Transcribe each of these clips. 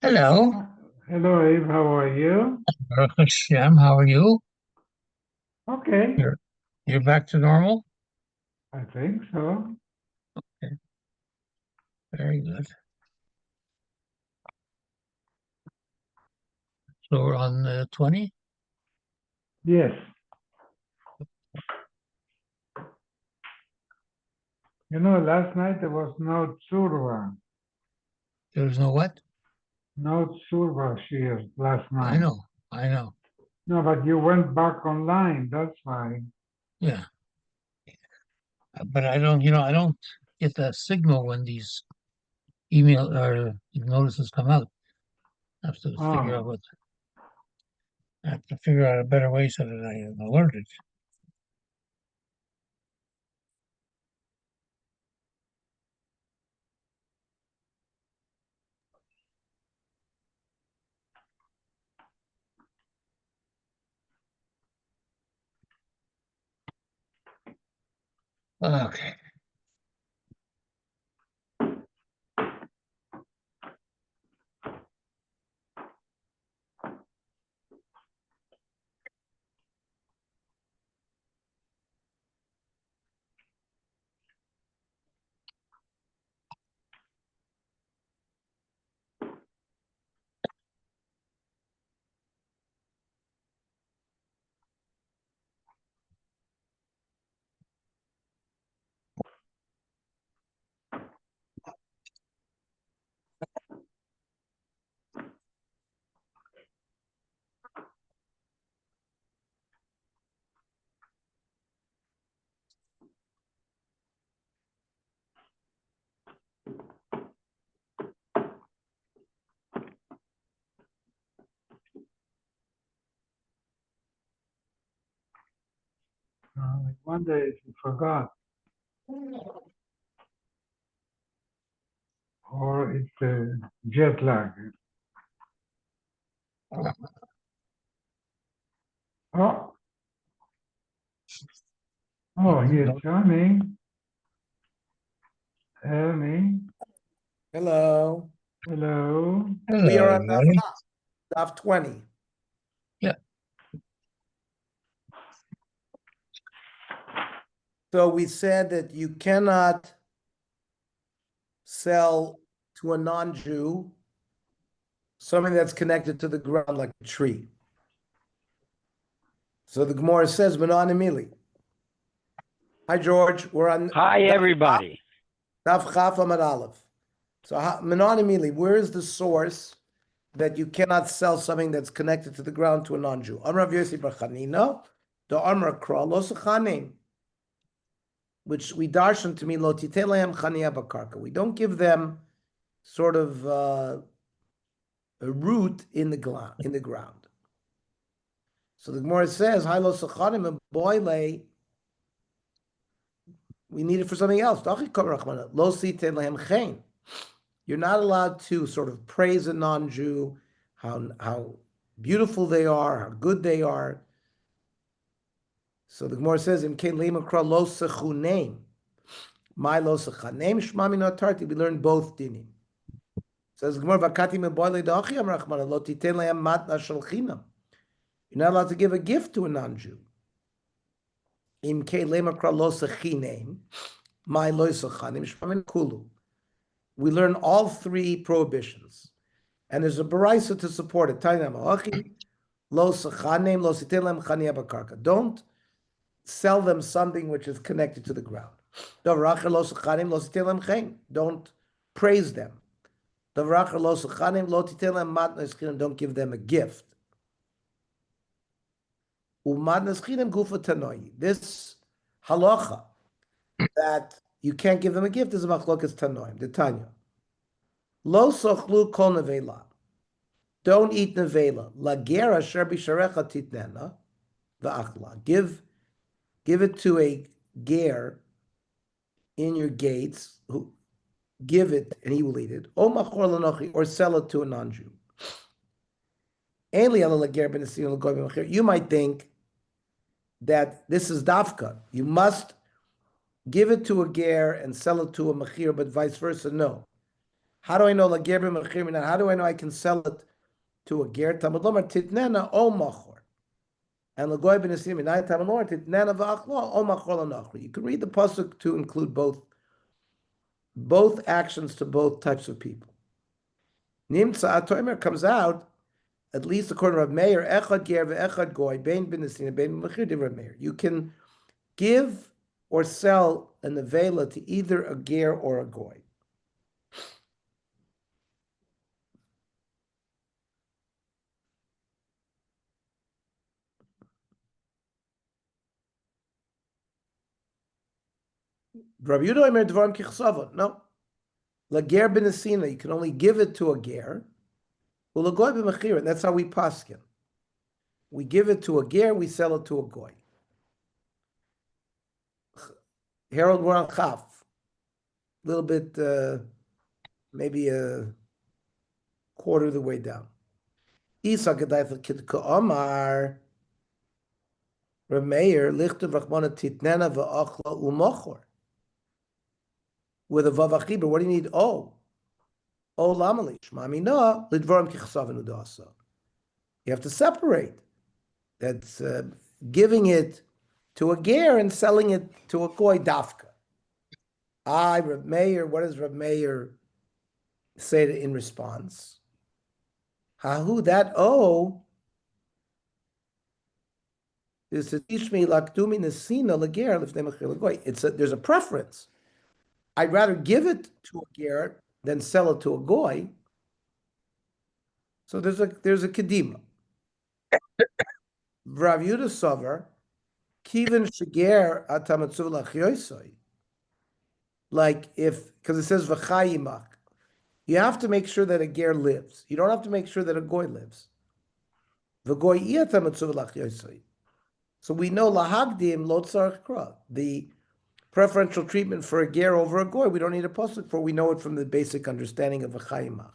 Hello, Hello, Abe. How are you? Baruch Hashem. How are you? Okay, You're back to normal? I think so. Okay, very good. So we're on 20? Yes. Last night there was no tsurva. There's no what? No tsurva shears last I night. know, I know. No, but you went back online. That's why. Yeah, but I don't get that signal when these email or notices come out. I have to figure out Oh, what, I have to figure out a better way so that I am alerted. Okay. I wonder if you forgot or it's jet lag. Oh, here's Johnny. Ernie. Hello. Hello. Hello, We are on everybody. Daf 20. Yeah. So we said that you cannot sell to a non-Jew something that's connected to the ground like a tree. So the Gemara says, Menonimili. Hi, George. We're on Hi, everybody. Daf Chaf Amud Aleph. So Menonimili, where is the source that you cannot sell something that's connected to the ground to a non-Jew? Amar Rav Yossi bar Chanina, the Amar Kra Lo Sechanim, which we darshan to me Lo Titelehem Chania Bakarka. We don't give them sort of a root in the ground. So the Gemara says, "Hi Lo Sechanim and Boile." We need it for something else. Lo Titelehem Chen. You're not allowed to sort of praise a non-Jew, how beautiful they are, how good they are. So the Gemara says, "Im kein lemakra lo sechuneim, my lo sechaneim shmami notarti." We learn both dinim. Says the Gemara, "Vakati meboile da'achiyam rachmana lo titen lehem matna shel chinam." You're not allowed to give a gift to a non-Jew. Im kein lemakra lo sechineim, my lo sechanim shmami kulu. We learn all three prohibitions, and there's a baraisa to support it. Tainam alachi lo sechaneim lo siten lehem chania bakarka. Don't sell them something which is connected to the ground. Don't praise them. Don't give them a gift. This halacha that you can't give them a gift is a machlokas tanoim. The Tanya. Lo sochlu kol nevela. Don't eat nevela. Lager asher bisharecha titnena va'achla. Give it to a ger in your gates who give it and he will eat it. O machor lanochi, or sell it to a non-Jew. You might think that this is dafka. You must give it to a ger and sell it to a machir, but vice versa. No. How do I know lager b'machir? How do I know I can sell it to a ger? Tamad lomar titnena o machor. And lagoy b'nesim minay tamad lomar titnena v'achlo o machor lanochi. You can read the pasuk to include both actions to both types of people. Nimtza atoimer comes out, at least according to Rav Meir, echad ger ve'echad goy, bein b'nesim bein b'machir de Rav Meir. You can give or sell a nevela to either a ger or a goy. Rabbi Yehuda Omer dvarim kichsavot. No. Lager b'nesina, you can only give it to a ger. Well, lagoy b'machir, that's how we paskin. We give it to a ger, we sell it to a goy. Harold, we're on chaf. A little bit, maybe a quarter of the way down. Isa gedayf kid ka'amar. Rameir lichtav rachmana titnena va'achla u'machor. With a vav achibur, what do you need? Oh. Oh, lamali. Shmami no, lidvarim kichsavenu dasa. You have to separate. That's giving it to a ger and selling it to a goy dafka. Rav Meir, what does Rav Meir say in response? Hahu, that is to teach me lakdumi nesina lager lifnei machir lagoy. There's a preference. I'd rather give it to a ger than sell it to a goy. So there's a kedima. Rav Yehuda Sover, Kivan Shiger Atamatzu Lachyoisoi. Like because it says V'chayimak, you have to make sure that a ger lives. You don't have to make sure that a goy lives. V'goy Atamatzu Lachyoisoi. So we know Lahagdim Lo Tzarech Kra. The preferential treatment for a ger over a goy, we don't need a pasuk for. We know it from the basic understanding of V'chayimak.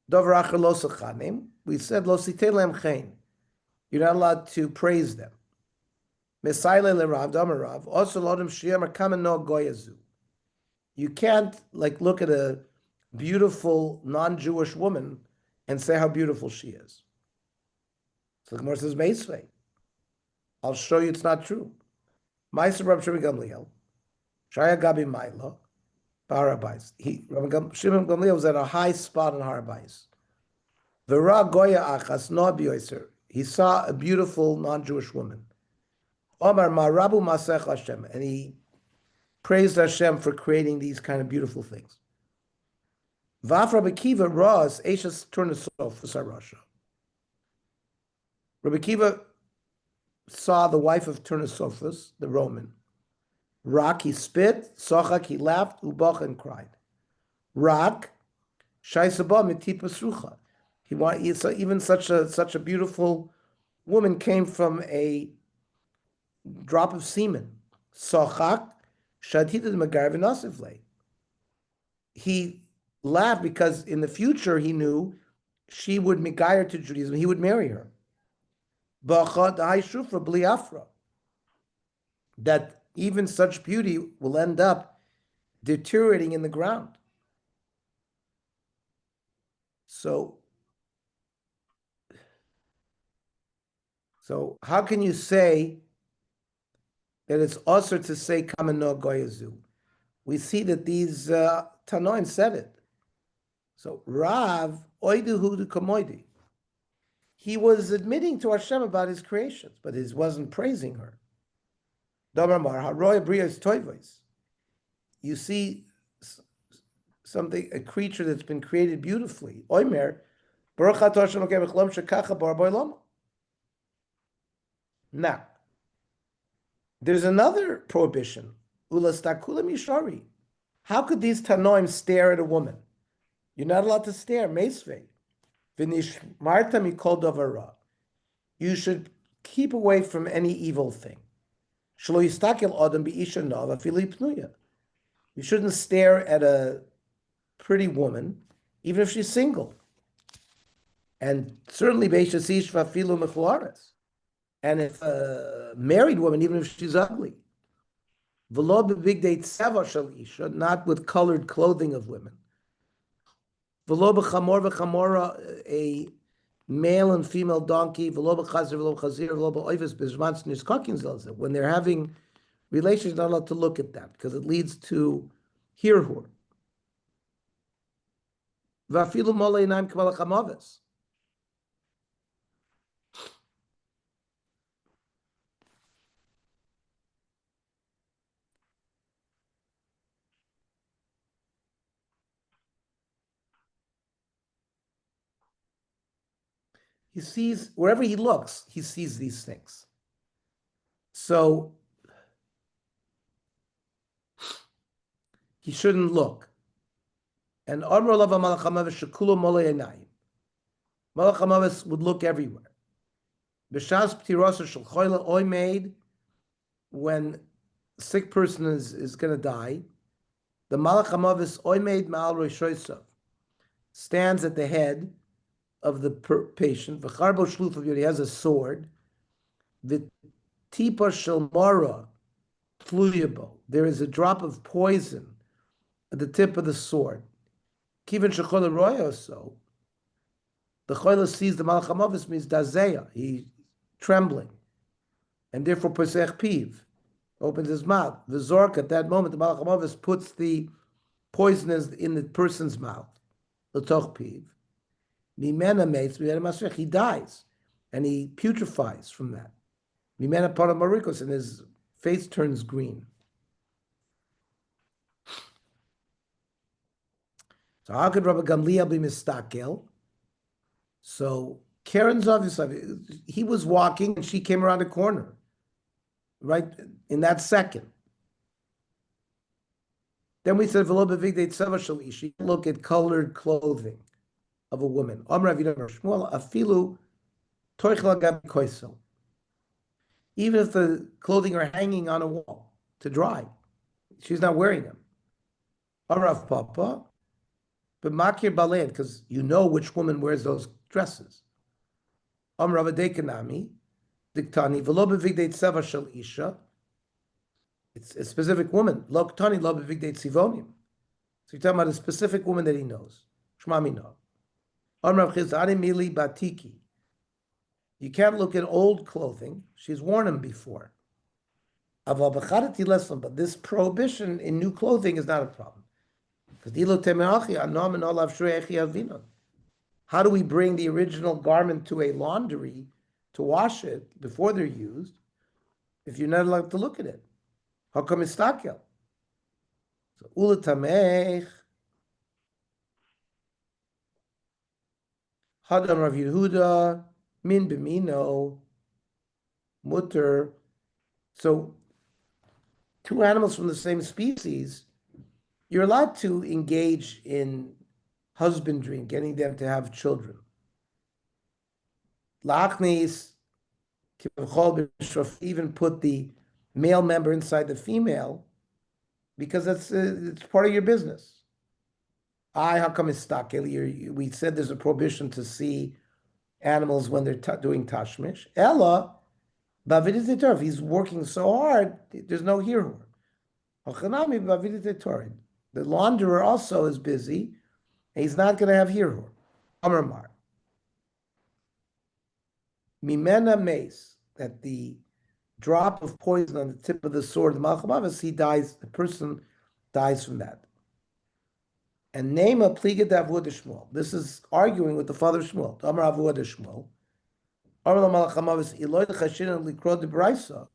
Dover Acher Lo Sechanim. We said Lo Sitei Lem Chen. You're not allowed to praise them. You can't look at a beautiful non-Jewish woman and say how beautiful she is. So the Gemara says, Meisvei. I'll show you it's not true. Ma'aser Rab Shimon Gamliel, Shaya Gabi Maila, Harabais. Rabbi Shimon Gamliel was at a high spot in Harabais. V'ra Goya Achas No B'yoser. He saw a beautiful non-Jewish woman. Omar Marabu Masech Hashem, and he praised Hashem for creating these kind of beautiful things. Vaf Rabbi Kiva Raz Eishas Turnesov Sarasha. Rabbi Kiva saw the wife of Turnesophus, the Roman. Rak, he spit, Sochak, he laughed, Ubach, and cried. Rak, Shaisabah Mitipa Srucha. Even such a beautiful woman came from a drop of semen. Sochak, Shadhidad Magar v'Nosifle. He laughed because in the future he knew she would Megayer to Judaism, he would marry her. That even such beauty will end up deteriorating in the ground. So how can you say that it's also to say Kameno Goyazu? We see that these Tanoim said it. So Rav Oidu Kamoidi. He was admitting to Hashem about his creations, but he wasn't praising her. You see a creature that's been created beautifully. Now, there's another prohibition. How could these Tanoim stare at a woman? You're not allowed to stare, Meisvei. V'nishmarta mikol davar ra. You should keep away from any evil thing. Shelo yistakel adam b'isha nova afilu pnuya. You shouldn't stare at a pretty woman, even if she's single. And certainly beishasish vafilu mechulares. And if a married woman, even if she's ugly. V'lo b'bigdei tzeva shel isha, not with colored clothing of women. V'lo b'chamor v'chamora, a male and female donkey. V'lo b'chazir v'lo b'chazir v'lo b'oives b'zman niskakin zelzeh. When they're having relations, you're not allowed to look at that because it leads to hirhur. V'afilu molei naim k'mal chamaves. He sees, wherever he looks, he sees these things. So he shouldn't look. And Amr Lava Malachamavis Shakula Moleyanayim. Malachamavis would look everywhere. B'shas Ptirasa Shalchoila Oimaid, when a sick person is going to die, the Malachamavis Oimaid Ma'al Roishoisav stands at the head of the patient. V'charbo Shlufav Yod, he has a sword. V'tipa Shel Mara Tluyabo, there is a drop of poison at the tip of the sword. Kivan Shechola Roya, so the Chola sees the Malachamavis means Dazeya, he's trembling, and therefore Pesach Piv opens his mouth. The Zork, at that moment, the Malachamavis puts the poison in the person's mouth. The Toch Piv. Mimena mates, he dies, and he putrefies from that. Mimena Paramarikos, and his face turns green. So how could Rabbi Gamliel be mistakel? So Karen's obviously, he was walking and she came around the corner, right in that second. Then we said, look at colored clothing of a woman. Even if the clothing are hanging on a wall to dry, she's not wearing them. Arav Papa, but Makir Balen, because you know which woman wears those dresses. Amrav Adekanami, Diktani, Velo Bevigdei Tseva Shel Isha. It's a specific woman. Loktani Lo Bevigdei Tzivonim. So you're talking about a specific woman that he knows. Shmami no. Amrav Chizani Mili Batiki. You can't look at old clothing. She's worn them before. But this prohibition in new clothing is not a problem. How do we bring the original garment to a laundry to wash it before they're used if you're not allowed to look at it? How come it's takel? So ulatamech hadam Rav Yehuda min b'mino mutter. So two animals from the same species, you're allowed to engage in husbandry and getting them to have children. Lachnis, even put the male member inside the female, because it's part of your business. How come it's stuck? We said there's a prohibition to see animals when they're doing tashmish. Ella, if he's working so hard, there's no hirur. The launderer also is busy, and he's not going to have hirur. Amar Mimena mace, that the drop of poison on the tip of the sword, the Malchamavis, he dies, the person dies from that. And name a pliga d'avud Shmuel. This is arguing with the father of Shmuel. Amar avud Shmuel. Amar Malchamavis iloy l'chashin likrod d'braisa.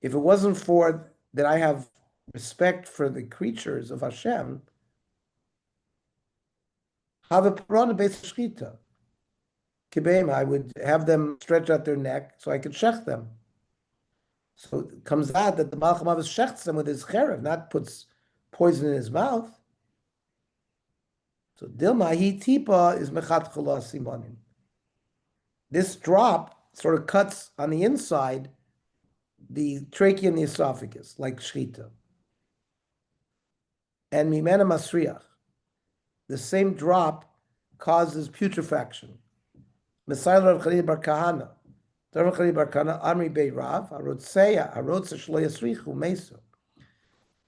If it wasn't for that I have respect for the creatures of Hashem, have a piranha base shchita. I would have them stretch out their neck so I could shech them. So it comes out that the Malchamavis shechts them with his cherev, not puts poison in his mouth. So Dilma hi tipa is mechat chula simonim. This drop sort of cuts on the inside the trachea and the esophagus, like shchita. And mimena masriach, the same drop causes putrefaction. Messiah Rav Chanina bar Kahana, Rav Chanina bar Kahana, Amri Bei Rav, Arotzeya, Arotze Shlo Yasrichu Meso.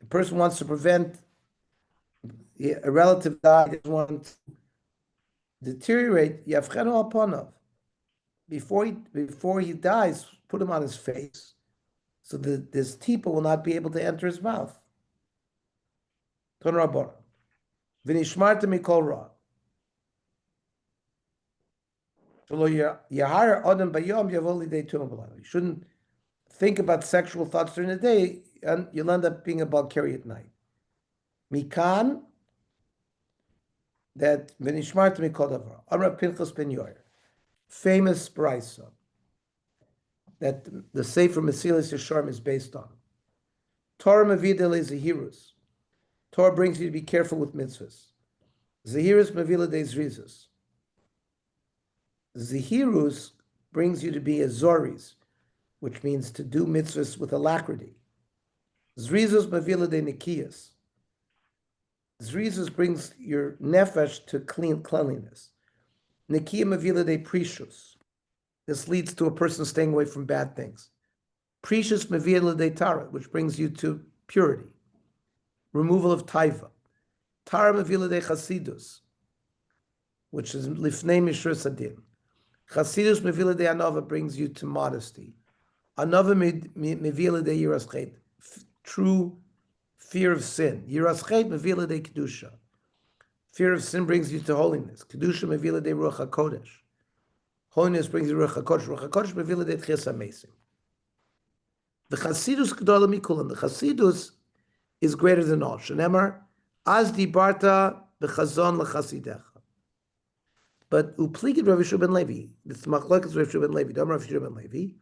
The person wants to prevent a relative die, doesn't want to deteriorate. Yavchenu Alponov. Before he dies, put him on his face, so that this tipa will not be able to enter his mouth. Ton Rabban. V'nishmarta mikol ra. You shouldn't think about sexual thoughts during the day, and you'll end up being a Balkari at night. Mikan, that v'nishmarta mikol davar. Amar Pinchas ben Yair, famous brisa that the Sefer Mesilas Yesharim is based on. Torah mevida le zehirus. Torah brings you to be careful with mitzvahs. Zehirus mevila de zrizas. Zehirus brings you to be azoris, which means to do mitzvahs with alacrity. Zrizos mavila de nikiyas. Zrizos brings your nefesh to cleanliness. Nikiya mavila de precious. This leads to a person staying away from bad things. Precious mavila de tara, which brings you to purity. Removal of taiva. Tara mavila de chasidus, which is lifnei mishur sadim. Chasidus mevila de anova brings you to modesty. Anova mevila de yiraschet, true fear of sin. Yiraschet mevila de kedusha. Fear of sin brings you to holiness. Kedusha mevila de ruach hakodesh. Holiness brings you ruach hakodesh. Ruach hakodesh mevila de tchias hamesim. The chasidus gedola mikulam. The chasidus is greater than all. Shenemar az dibarta bechazon lechasidecha. But upligid Rav Yeshua ben Levi, this machlokas Rav Yeshua ben Levi, Dam Rav Yeshua ben Levi,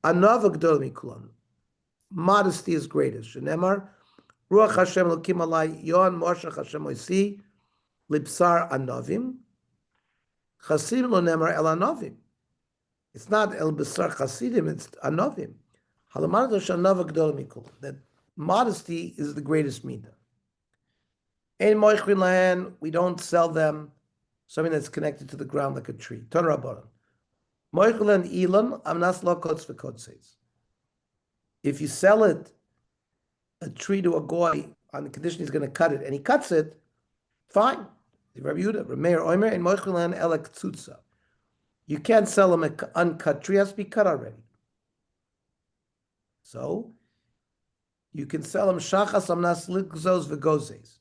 anava gdol mikulam. Modesty is greatest. Shenemar, Ruach Hashem lokim alai, yon moshach Hashem oisi, lipsar anovim, chasim lo nemar el anovim. It's not el besar chasidim, it's anovim. Halamanat anava gdol mikulam. That modesty is the greatest midah. Ein moichrin lahen, we don't sell them something that's connected to the ground like a tree. Ton Rabbanan. Moichel ilan amnas lo kotz v'kotzes. If you sell it, a tree to a goy on the condition he's going to cut it, and he cuts it, fine. Rabbi Yehuda, Meir Omer, and moichel elek tzutza. You can't sell him an uncut tree; it has to be cut already. So you can sell him shachas amnas likzos v'gozes.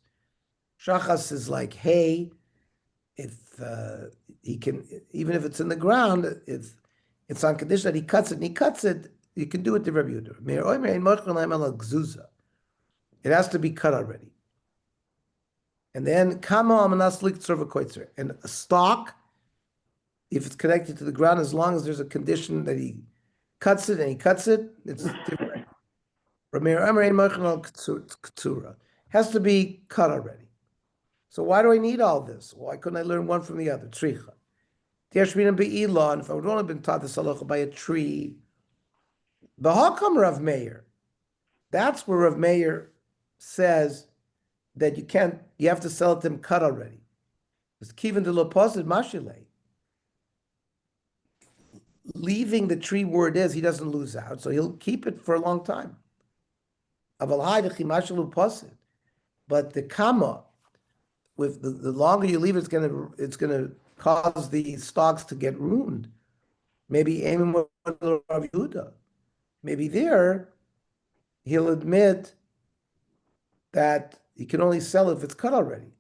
Shachas is like hay. If he can, even if it's in the ground, if it's on condition that he cuts it, and he cuts it, you can do it to Rabbi Yehuda. It has to be cut already. And then and a stalk, if it's connected to the ground, as long as there's a condition that he cuts it and he cuts it, it's different. Has to be cut already. So why do I need all this? Why couldn't I learn one from the other? Tricha. If I would only been taught this halacha by a tree, B'hakam Rav Meir. That's where Rav Meir says that you have to sell it to him cut already. It's kivan de lo posid mashile. Leaving the tree where it is, he doesn't lose out, so he'll keep it for a long time. But the kama, with the longer you leave it, it's gonna cause the stalks to get ruined. Maybe aiming with Rav Yehuda. Maybe there he'll admit that he can only sell it if it's cut already,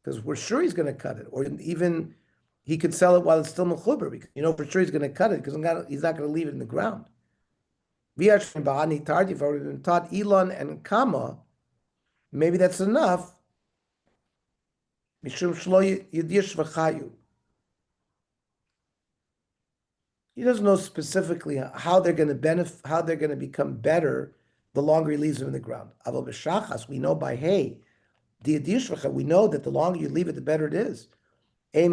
because we're sure he's going to cut it, or even he could sell it while it's still mechuber, because for sure he's going to cut it because he's not going to leave it in the ground. If I would have been taught Elon and Kama, maybe that's enough. Mishum shlo yedish v'chayu. He doesn't know specifically how they're going to benefit, how they're going to become better the longer he leaves them in the ground. Aval b'shachas, we know by hay, We know that the longer you leave it, the better it is. Maybe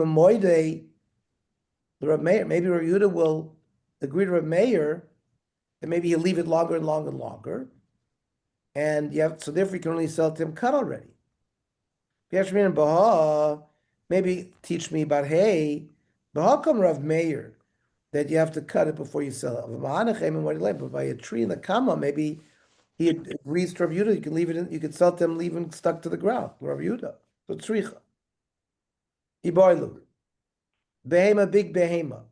Rav Yehuda will agree to Rav Meir, and maybe he'll leave it longer and longer and longer. And so therefore you can only sell to him cut already. Maybe teach me about come Rav Meir, that you have to cut it before you sell it. But by a tree in the kama, maybe he agrees to Rav Yehuda, you can leave it in, you can sell to him leaving stuck to the ground. Rav Yehuda. So tzricha. Iboilu. Behema, big behema.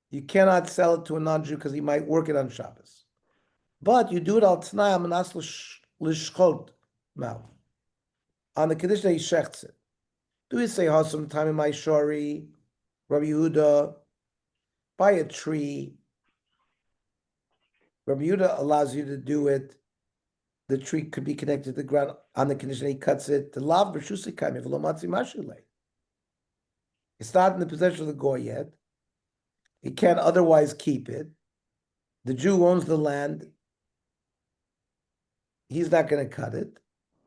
You cannot sell it to a non-Jew because he might work it on Shabbos. But you do it al t'nai al manas l'shchot mouth. On the condition that he shechts it. Do you say hasam time in my shori, Rabbi Yehuda, by a tree? Rabbi Yehuda allows you to do it. The tree could be connected to the ground on the condition that he cuts it. The lav b'shusikayim v'lo matzi mashulei. It's not in the possession of the goy yet. He can't otherwise keep it. The Jew owns the land. He's not going to cut it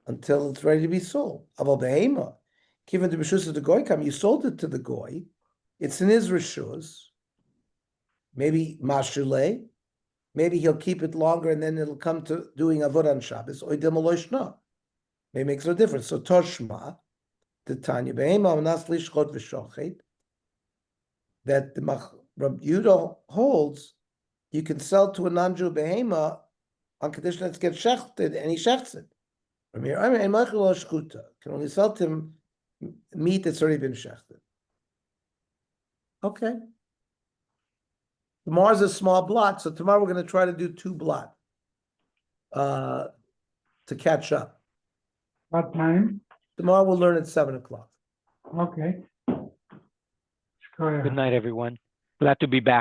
until it's ready to be sold. Aval behema, given the b'shus of the goy kam, you sold it to the goy. It's in his rishus. Maybe mashulei. Maybe he'll keep it longer and then it'll come to doing avodah on Shabbos. Oidem aloishna. Maybe it makes no difference. So toshma, the Tanya behema amnas lishchot v'shochet, that the Rabbi Yehuda holds, you can sell to a non-Jew behema on condition that it gets shechted, and he shechts it. Can only sell to him meat that's already been shechted. Okay. Tomorrow's a small blot, so tomorrow we're going to try to do 2 blot to catch up. What time? Tomorrow we'll learn at 7 o'clock. Okay. Good night, everyone. Glad to be back.